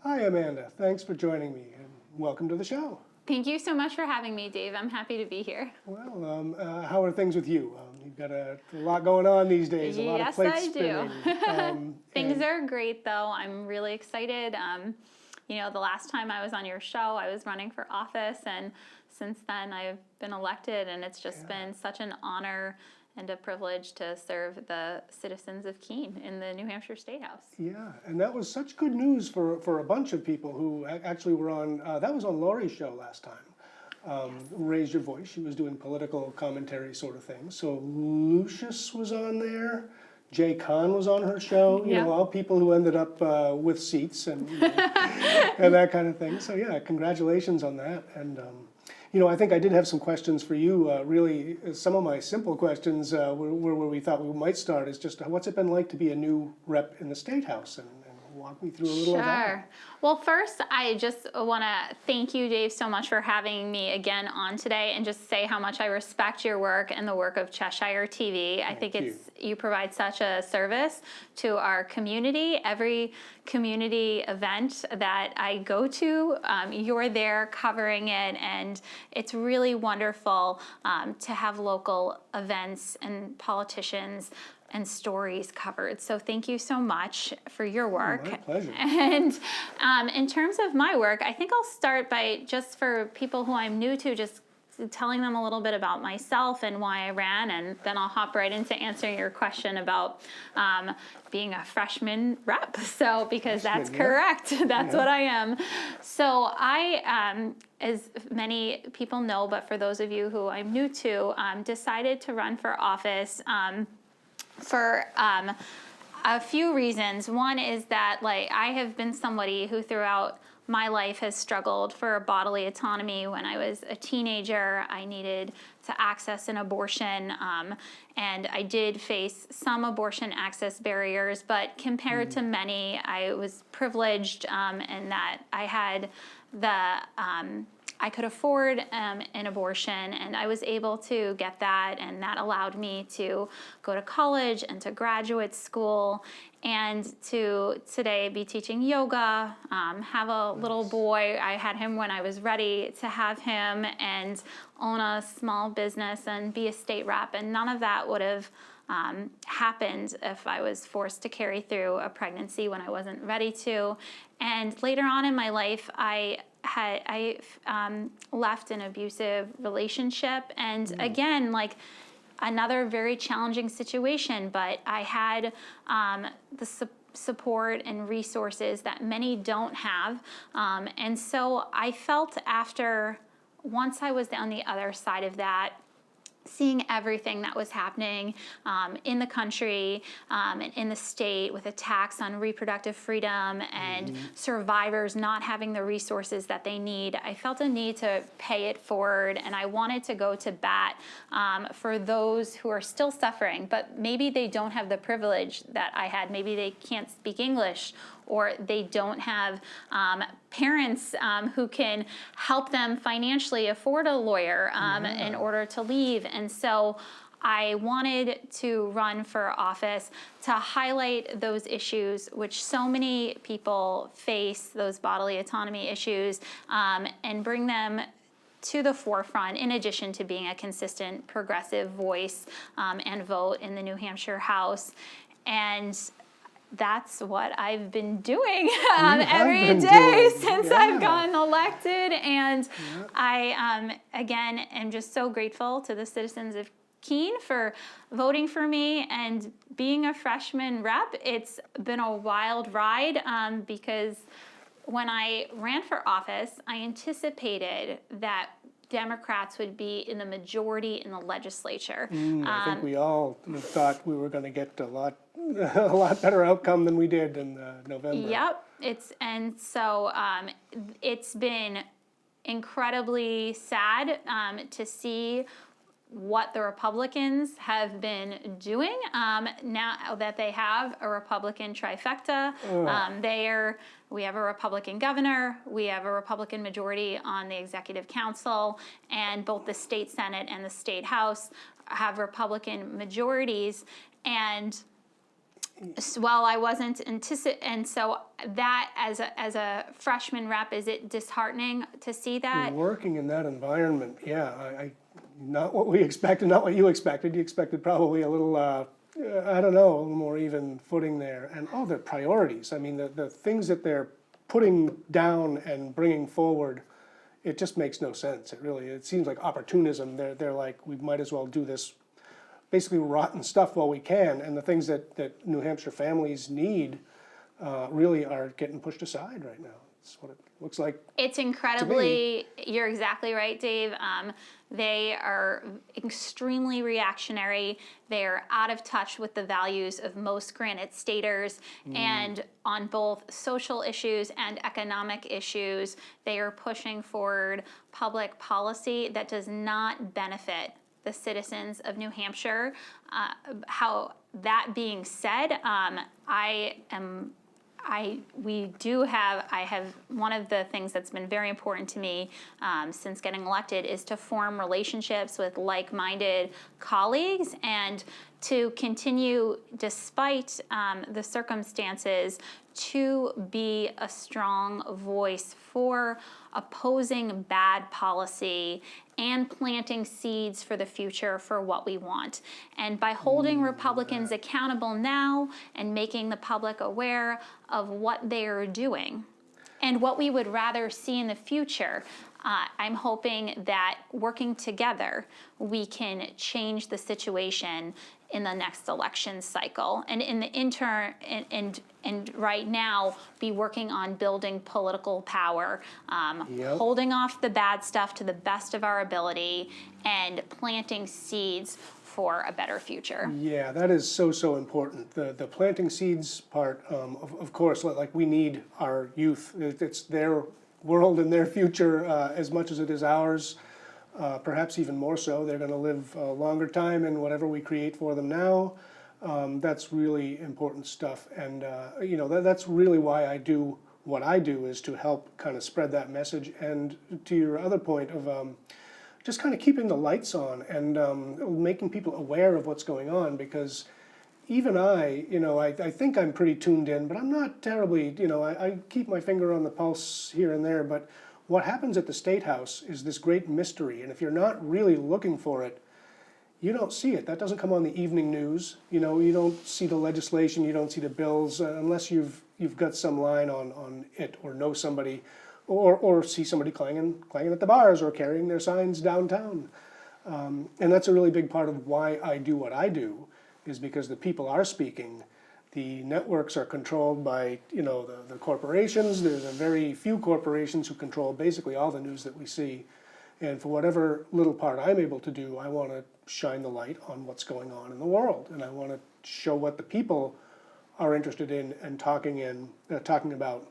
Hi, Amanda. Thanks for joining me, and welcome to the show. Thank you so much for having me, Dave. I'm happy to be here. Well, how are things with you? You've got a lot going on these days, a lot of plates spinning. Things are great, though. I'm really excited. The last time I was on your show, I was running for office, and since then I've been elected, and it's just been such an honor and a privilege to serve the citizens of Keene in the New Hampshire State House. Yeah, and that was such good news for a bunch of people who actually were on, that was on Lori's show last time. Raise Your Voice. She was doing political commentary sort of thing. So Lucius was on there. Jay Kahn was on her show. You know, all people who ended up with seats and and that kind of thing. So yeah, congratulations on that. And I think I did have some questions for you. Really, some of my simple questions were where we thought we might start is just what's it been like to be a new rep in the State House, and walk me through a little of that. Sure. Well, first, I just want to thank you, Dave, so much for having me again on today, and just say how much I respect your work and the work of Cheshire TV. I think you provide such a service to our community. Every community event that I go to, you're there covering it, and it's really wonderful to have local events and politicians and stories covered. So thank you so much for your work. My pleasure. And in terms of my work, I think I'll start by, just for people who I'm new to, just telling them a little bit about myself and why I ran, and then I'll hop right into answering your question about being a freshman rep. So, because that's correct. That's what I am. So I, as many people know, but for those of you who I'm new to, decided to run for office for a few reasons. One is that I have been somebody who throughout my life has struggled for bodily autonomy. When I was a teenager, I needed to access an abortion, and I did face some abortion access barriers, but compared to many, I was privileged in that I had I could afford an abortion, and I was able to get that, and that allowed me to go to college and to graduate school, and to today be teaching yoga, have a little boy. I had him when I was ready to have him, and own a small business and be a state rep, and none of that would have happened if I was forced to carry through a pregnancy when I wasn't ready to. And later on in my life, I left an abusive relationship, and again, another very challenging situation, but I had the support and resources that many don't have, and so I felt once I was on the other side of that, seeing everything that was happening in the country and in the state, with attacks on reproductive freedom and survivors not having the resources that they need, I felt a need to pay it forward, and I wanted to go to bat for those who are still suffering, but maybe they don't have the privilege that I had. Maybe they can't speak English, or they don't have parents who can help them financially afford a lawyer in order to leave. And so I wanted to run for office to highlight those issues which so many people face, those bodily autonomy issues, and bring them to the forefront, in addition to being a consistent progressive voice and vote in the New Hampshire House. And that's what I've been doing every day since I've gotten elected. And I, again, am just so grateful to the citizens of Keene for voting for me and being a freshman rep. It's been a wild ride because when I ran for office, I anticipated that Democrats would be in the majority in the legislature. I think we all thought we were going to get a lot better outcome than we did in November. Yep, it's been incredibly sad to see what the Republicans have been doing now that they have a Republican trifecta. We have a Republican governor, we have a Republican majority on the executive council, and both the state Senate and the state House have Republican majorities. And Well, I wasn't and so that as a freshman rep, is it disheartening to see that? Working in that environment, yeah, not what we expected, not what you expected. You expected probably a little, I don't know, a little more even footing there. And their priorities. I mean, the things that they're putting down and bringing forward, it just makes no sense. It seems like opportunism. They're like, we might as well do this basically rotten stuff while we can. And the things that New Hampshire families need really are getting pushed aside right now. It's what it looks like. It's incredibly, you're exactly right, Dave. They are extremely reactionary. They're out of touch with the values of most Granite Staters. And on both social issues and economic issues, they are pushing forward public policy that does not benefit the citizens of New Hampshire. That being said, I have one of the things that's been very important to me since getting elected is to form relationships with like-minded colleagues and to continue, despite the circumstances, to be a strong voice for opposing bad policy and planting seeds for the future for what we want. And by holding Republicans accountable now and making the public aware of what they are doing and what we would rather see in the future, I'm hoping that working together, we can change the situation in the next election cycle, and in the intern and right now be working on building political power, holding off the bad stuff to the best of our ability, and planting seeds for a better future. Yeah, that is so important. The planting seeds part, of course, like we need our youth. It's their world and their future as much as it is ours. Perhaps even more so. They're going to live a longer time in whatever we create for them now. That's really important stuff. And, that's really why I do what I do, is to help kind of spread that message. And to your other point of just kind of keeping the lights on and making people aware of what's going on, because even I think I'm pretty tuned in, but I'm not terribly, I keep my finger on the pulse here and there, but what happens at the State House is this great mystery, and if you're not really looking for it, you don't see it. That doesn't come on the evening news. You don't see the legislation, you don't see the bills, unless you've got some line on it, or know somebody, or see somebody clanging at the bars or carrying their signs downtown. And that's a really big part of why I do what I do, is because the people are speaking. The networks are controlled by, the corporations. There's a very few corporations who control basically all the news that we see. And for whatever little part I'm able to do, I want to shine the light on what's going on in the world. And I want to show what the people are interested in and talking about.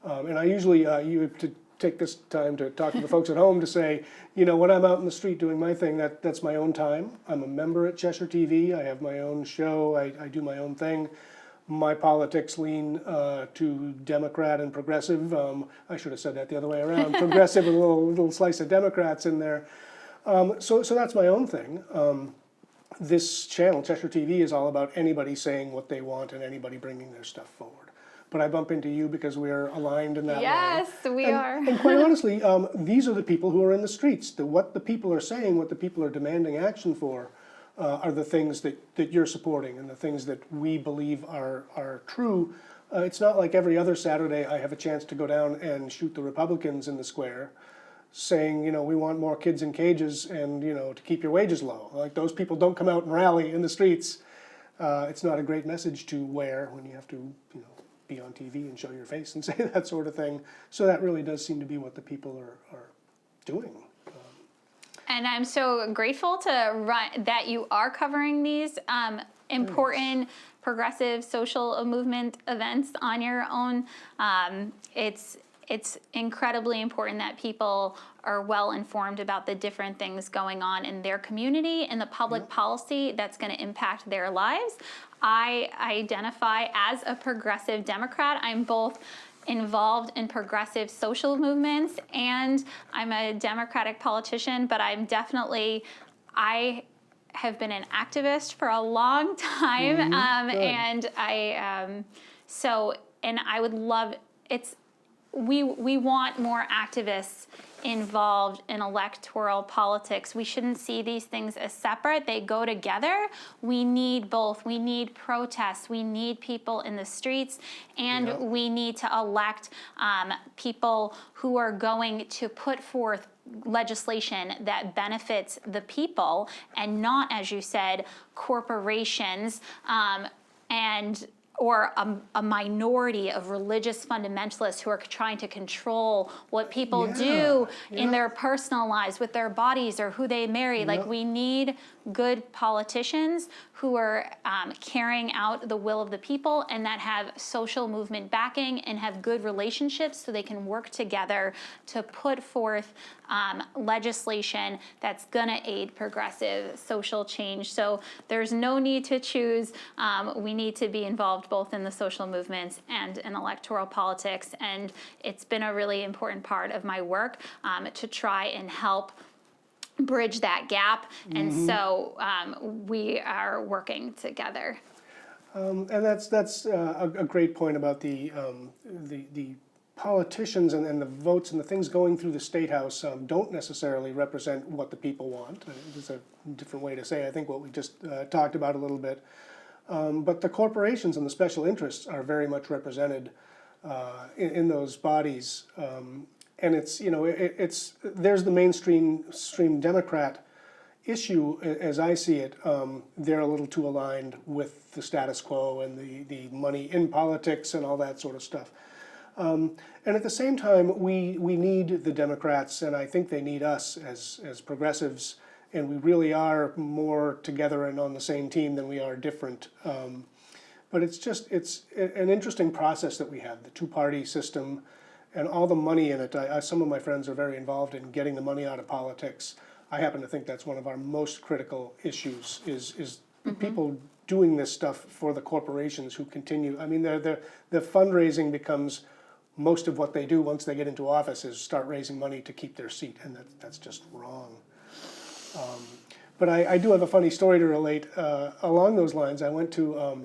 And I usually, you have to take this time to talk to the folks at home to say, when I'm out in the street doing my thing, that's my own time. I'm a member at Cheshire TV. I have my own show. I do my own thing. My politics lean to Democrat and progressive. I should have said that the other way around. Progressive with a little slice of Democrats in there. So that's my own thing. This channel, Cheshire TV, is all about anybody saying what they want and anybody bringing their stuff forward. But I bump into you because we're aligned in that way. Yes, we are. And quite honestly, these are the people who are in the streets. What the people are saying, what the people are demanding action for, are the things that you're supporting and the things that we believe are true. It's not like every other Saturday I have a chance to go down and shoot the Republicans in the square, saying, we want more kids in cages and, to keep your wages low. Like, those people don't come out and rally in the streets. It's not a great message to wear when you have to, be on TV and show your face and say that sort of thing. So that really does seem to be what the people are doing. And I'm so grateful that you are covering these important progressive social movement events on your own. It's incredibly important that people are well informed about the different things going on in their community and the public policy that's going to impact their lives. I identify as a progressive Democrat. I'm both involved in progressive social movements and I'm a Democratic politician, but I'm definitely, I have been an activist for a long time, Good. and I would love we want more activists involved in electoral politics. We shouldn't see these things as separate. They go together. We need both. We need protests. We need people in the streets, and Yeah. we need to elect people who are going to put forth legislation that benefits the people and not, as you said, corporations and or a minority of religious fundamentalists who are trying to control what people do in their personal lives with their bodies or who they marry. Like, we need good politicians who are carrying out the will of the people and that have social movement backing and have good relationships so they can work together to put forth legislation that's going to aid progressive social change. So there's no need to choose. We need to be involved both in the social movements and in electoral politics. And it's been a really important part of my work to try and help bridge that gap. And so we are working together. And that's a great point about the politicians and the votes and the things going through the State House don't necessarily represent what the people want. There's a different way to say, I think, what we just talked about a little bit. But the corporations and the special interests are very much represented in those bodies. And it's, there's the mainstream Democrat issue, as I see it. They're a little too aligned with the status quo and the money in politics and all that sort of stuff. And at the same time, we need the Democrats, and I think they need us as progressives, and we really are more together and on the same team than we are different. But it's an interesting process that we have, the two-party system and all the money in it. Some of my friends are very involved in getting the money out of politics. I happen to think that's one of our most critical issues, is people doing this stuff for the corporations who continue. I mean, the fundraising becomes most of what they do once they get into office is start raising money to keep their seat, and that's just wrong. But I do have a funny story to relate along those lines. I went to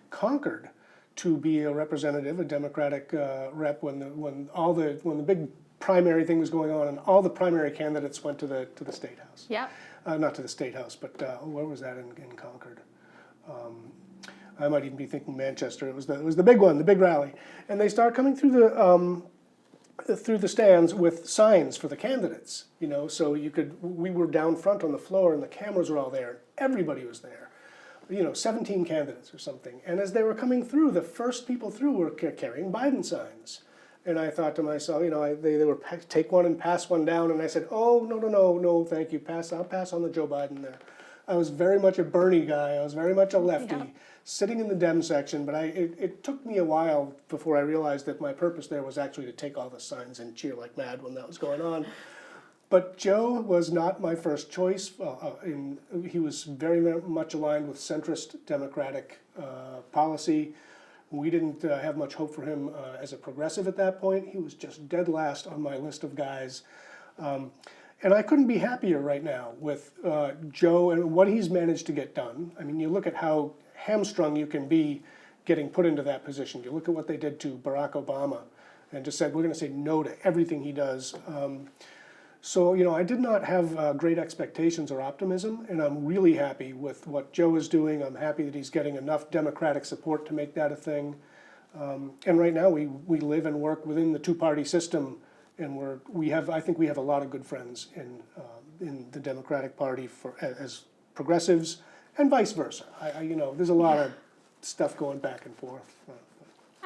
Concord to be a representative, a Democratic rep, when the big primary thing was going on, and all the primary candidates went to the State House. Yep. Not to the State House, but where was that in Concord? I might even be thinking Manchester. It was the big one, the big rally, and they start coming through the stands with signs for the candidates. So we were down front on the floor, and the cameras were all there. Everybody was there. 17 candidates or something. And as they were coming through, the first people through were carrying Biden signs. And I thought to myself, they were take one and pass one down. And I said, oh, no, thank you. I'll pass on the Joe Biden there. I was very much a Bernie guy. I was very much a lefty, sitting in the Dem section. But it took me a while before I realized that my purpose there was actually to take all the signs and cheer like mad when that was going on. But Joe was not my first choice. He was very much aligned with centrist Democratic policy. We didn't have much hope for him as a progressive at that point. He was just dead last on my list of guys. And I couldn't be happier right now with Joe and what he's managed to get done. I mean, you look at how hamstrung you can be getting put into that position. You look at what they did to Barack Obama and just said, we're going to say no to everything he does. So, I did not have great expectations or optimism, and I'm really happy with what Joe is doing. I'm happy that he's getting enough Democratic support to make that a thing. And right now, we live and work within the two-party system, and I think we have a lot of good friends in the Democratic Party as progressives, and vice versa. There's a lot of stuff going back and forth.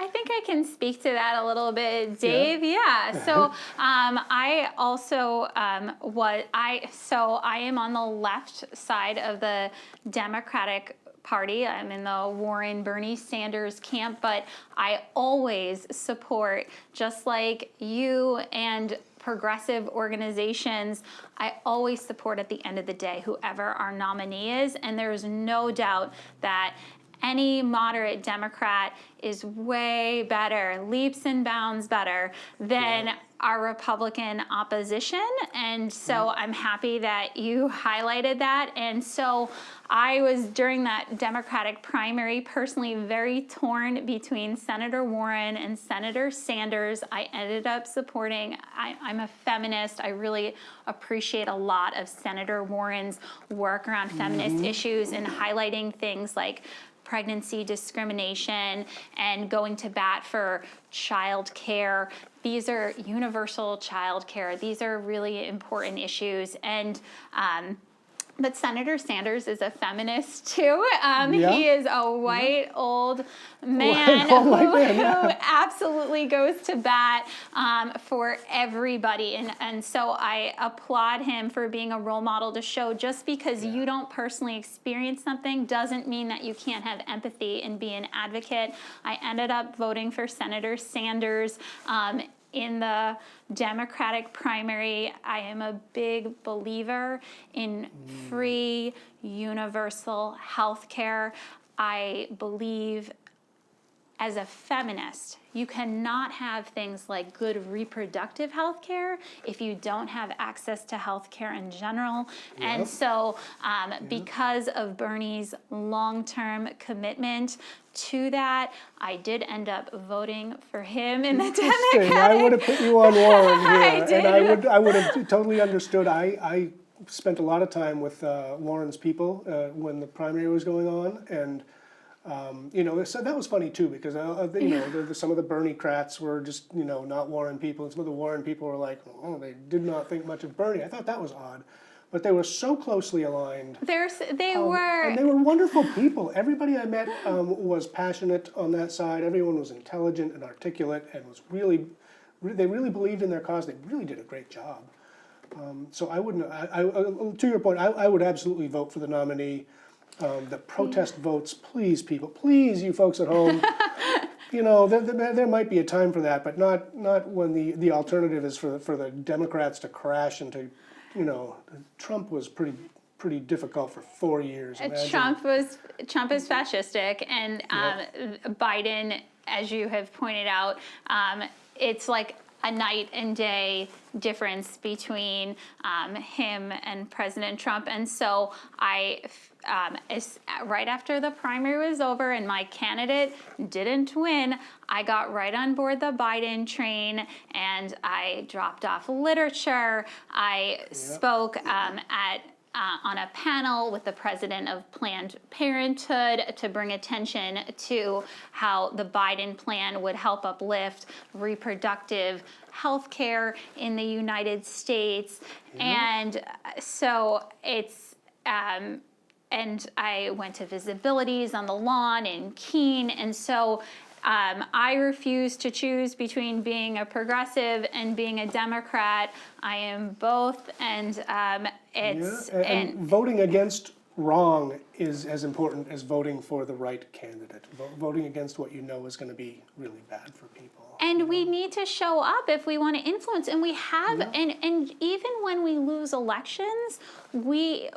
I think I can speak to that a little bit, Dave. Yeah. So I also I am on the left side of the Democratic Party. I'm in the Warren Bernie Sanders camp, but I always support, just like you and progressive organizations, I always support at the end of the day whoever our nominee is, and there's no doubt that any moderate Democrat is way better, leaps and bounds better than our Republican opposition. And so I'm happy that you highlighted that. And so I was, during that Democratic primary, personally very torn between Senator Warren and Senator Sanders. I ended up supporting, I'm a feminist. I really appreciate a lot of Senator Warren's work around feminist issues and highlighting things like pregnancy discrimination and going to bat for child care. These are universal child care. These are really important issues. And but Senator Sanders is a feminist too. He is a white old man who absolutely goes to bat for everybody. And so I applaud him for being a role model to show just because you don't personally experience something doesn't mean that you can't have empathy and be an advocate. I ended up voting for Senator Sanders. In the Democratic primary, I am a big believer in free, universal health care. I believe, as a feminist, you cannot have things like good reproductive health care if you don't have access to health care in general. And so because of Bernie's long-term commitment to that, I did end up voting for him in the Democratic. I would have put you on Warren here, did. and I would have totally understood. I spent a lot of time with Warren's people when the primary was going on, and so that was funny too, because some of the Bernie-crats were just not Warren people, and some of the Warren people were like, oh, they did not think much of Bernie. I thought that was odd. But they were so closely aligned. They were. And they were wonderful people. Everybody I met was passionate on that side. Everyone was intelligent and articulate and was they really believed in their cause. They really did a great job. So I wouldn't, to your point, I would absolutely vote for the nominee. The protest votes, please, people, please, you folks at home. There might be a time for that, but not when the alternative is for the Democrats to crash and to, Trump was pretty difficult for 4 years. Imagine. Trump is fascistic, and Biden, as you have pointed out, it's like a night and day difference between him and President Trump. And so right after the primary was over and my candidate didn't win, I got right on board the Biden train and I dropped off literature. I spoke on a panel with the president of Planned Parenthood to bring attention to how the Biden plan would help uplift reproductive health care in the United States. And so it's, and I went to visibilities on the lawn in Keene. And so I refuse to choose between being a progressive and being a Democrat. I am both, and and voting against wrong is as important as voting for the right candidate. Voting against what you know is going to be really bad for people. And we need to show up if we want to influence, and we have, and even when we lose elections, we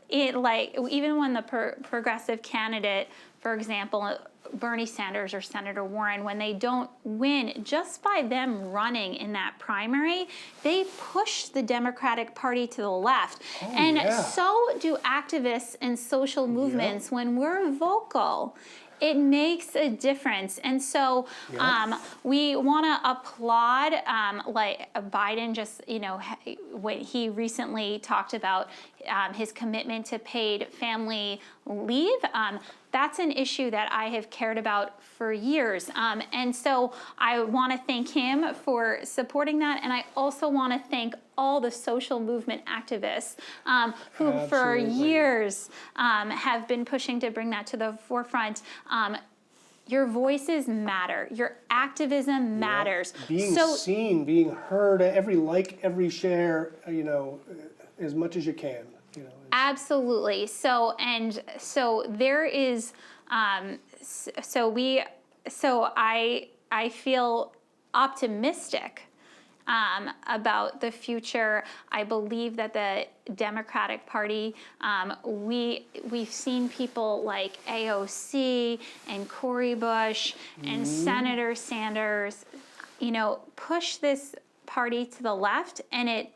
even when the progressive candidate, for example, Bernie Sanders or Senator Warren, when they don't win, just by them running in that primary, they push the Democratic Party to the left. So do activists and social movements. When we're vocal, it makes a difference. And so we want to applaud, like Biden just, when he recently talked about his commitment to paid family leave. That's an issue that I have cared about for years. And so I want to thank him for supporting that. And I also want to thank all the social movement activists who for years have been pushing to bring that to the forefront. Your voices matter. Your activism matters. Being seen, being heard, every like, every share, as much as you can. Absolutely. So there is. I feel optimistic about the future. I believe that the Democratic Party, we've seen people like AOC and Cori Bush and Senator Sanders, push this party to the left, and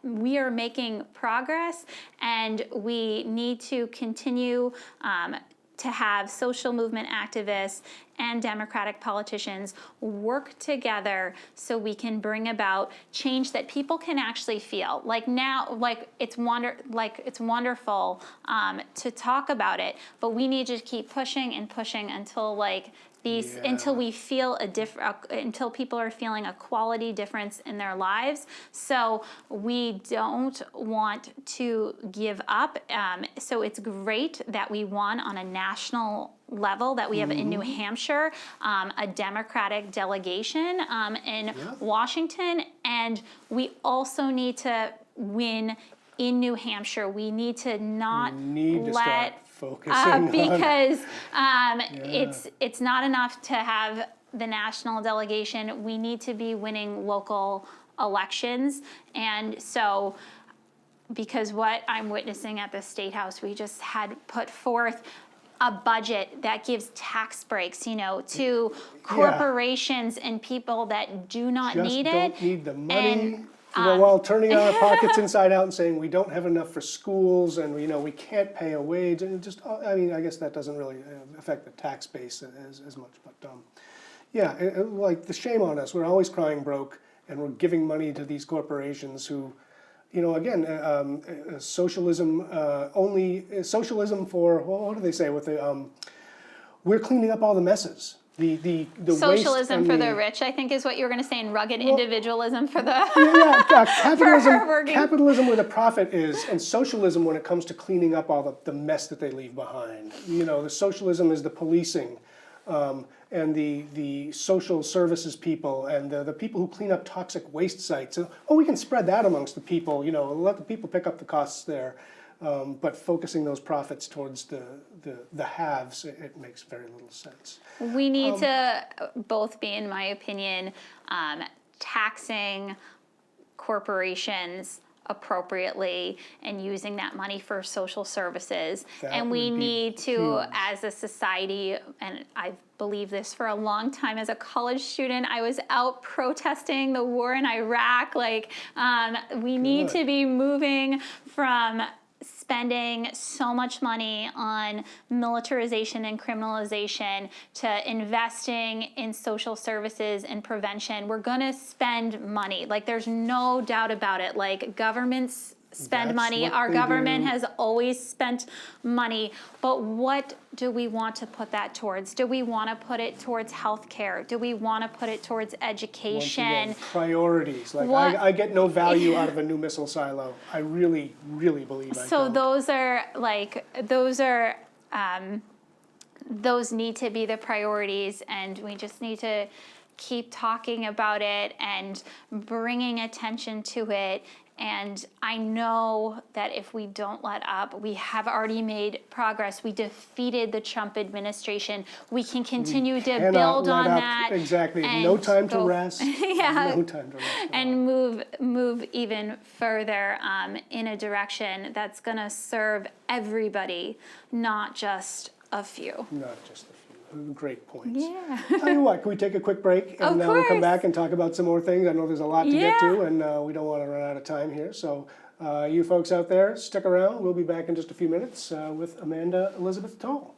we are making progress, and we need to continue to have social movement activists and Democratic politicians work together so we can bring about change that people can actually feel. Like now, it's wonderful to talk about it, but we need to keep pushing and pushing until until we feel until people are feeling a quality difference in their lives. So we don't want to give up. So it's great that we won on a national level, that we have in New Hampshire a Democratic delegation in Washington, and we also need to win in New Hampshire. We need to not let focusing because it's not enough to have the national delegation. We need to be winning local elections. And so, because what I'm witnessing at the State House, we just had put forth a budget that gives tax breaks, to corporations and people that do not need it. Don't need the money. While turning our pockets inside out and saying we don't have enough for schools, and we can't pay a wage, and I guess that doesn't really affect the tax base as much. But like the shame on us. We're always crying broke, and we're giving money to these corporations who, socialism socialism for what do they say with the we're cleaning up all the messes. The Socialism for the rich, I think, is what you were going to say, and rugged individualism for the capitalism where the profit is, and socialism when it comes to cleaning up all the mess that they leave behind. The socialism is the policing, and the social services people, and the people who clean up toxic waste sites. We can spread that amongst the people. Let the people pick up the costs there. But focusing those profits towards the haves, it makes very little sense. We need to both be, in my opinion, taxing corporations appropriately and using that money for social services. And we need to, as a society, and I believe this for a long time as a college student, I was out protesting the war in Iraq. We need to be moving from spending so much money on militarization and criminalization to investing in social services and prevention. We're going to spend money. There's no doubt about it. Governments spend money. Our government has always spent money. But what do we want to put that towards? Do we want to put it towards healthcare? Do we want to put it towards education? Once again, priorities. I get no value out of a new missile silo. I really, really believe I don't. Those need to be the priorities, and we just need to keep talking about it and bringing attention to it. And I know that if we don't let up, we have already made progress. We defeated the Trump administration. We can continue to build on that. Exactly. No time to rest. No time to rest. And move even further in a direction that's going to serve everybody, not just a few. Not just a few. Great points. Yeah. Tell you what, can we take a quick break and we'll come back and talk about some more things? I know there's a lot to get to, and we don't want to run out of time here. So you folks out there, stick around. We'll be back in just a few minutes with Amanda Elizabeth Toll.